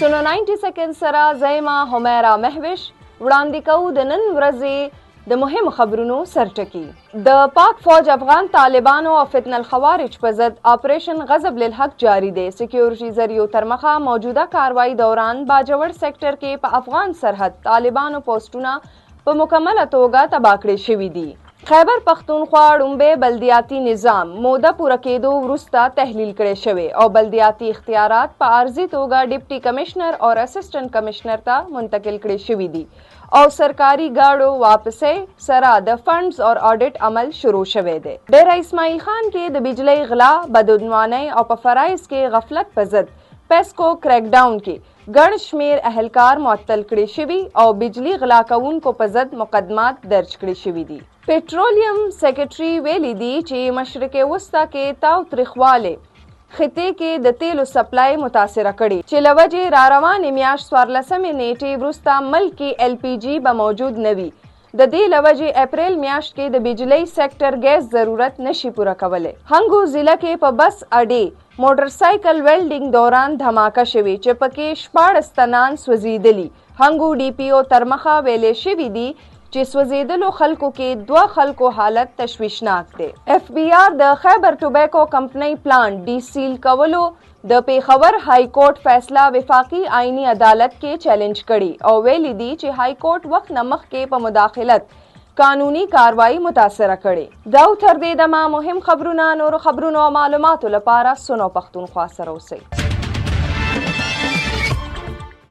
सुनो 90 सेकेंड सरा زیما همیرا مهوش وړاندې کوو د نن ورځې د مهم خبرونو سرټکی. د پاک فوج افغان طالبانو او فتنه الخوارج په ضد آپریشن غضب للحق جاری دی. سکیورټي ذریعو تر مخه موجوده کاروایی دوران باجوړ سیکټر کې په افغان سرحد طالبانو پوسټونه په مکمله توګه تباه کړي شوي دي. خیبر پختونخوا ړومبی بلدیاتي نظام موده پوره کېدو وروسته تحلیل کړی شوی او بلدیاتي اختیارات په عارضي توګه ډیپټي کمشنر او اسسټنټ کمشنر ته منتقل کړي شوي دي او سرکاري گاڑو واپسې سره د فنډز او آډیټ عمل شروع شوی دی. ډیره اسماعیل خان کې د بجلی غلا، بدعنوانۍ او په فرایض کې غفلت په ضد پیسکو کریک ډاون کې ګڼ شمیر اهلکار معطل کړي شوي او بجلی غلا کوونکو په ضد مقدمات درج کړي شوي دي. پټرولیم سیکرټري ویلي دي چې مشرق وسطا کې تاو تریخواله خطې کې د تیلو سپلای متاثره کړي چې لوجه را روانې میاشت 14 نیټې وروسته ملک کې ایل پی جی به موجود نه وي. د دې لوجه اپریل میاشت کې د بجلی سیکټر ګیس ضرورت نشي پوره کوله. هنګو ضلع کې په بس اډې موټر سایکل ویلډینګ دوران دھماکه شوی چې پکې 14 تنان سوځیدلی. هنګو ډي پی او ترمخه ویلې شوی دی چې سوځیدلو خلکو کې 2 خلکو حالت تشویشناک دی. اف بی آر د خیبر ټوبیکو کمپنۍ پلانټ ډي سیل کولو د پیښور های کورټ فیصله وفاقي آئینی عدالت کې چیلنج کړي او ویلي دي چې های کورټ وخت نه مخکې په مداخلت قانوني کاروایی متاثره کړي. دا تر دې دمه مهم خبرونه نور خبرونو او معلوماتو لپاره سنو پښتونخوا سره اوسئ.